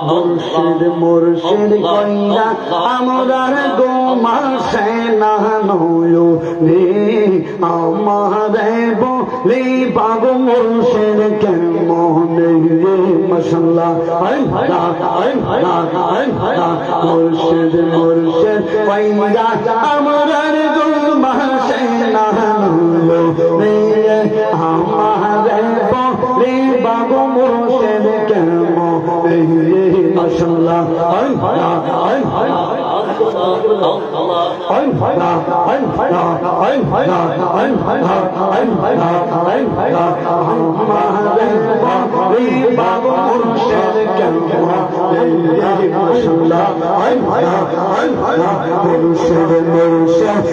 মুর্শিদ মুর্শিদ কইরা আমরার গোমাসে না নয়ো রে আমারে বলি বাবু মুর্শিদ কেমনে রে মাশাআল্লাহ মুর্শিদ মুর্শিদ কইরা আমরার গোমাসে না নয়ো রে আমারে বলি বাবু মুর্শিদ কেমনে রে মাশাআল্লাহ মুর্শিদ মুর্শিদ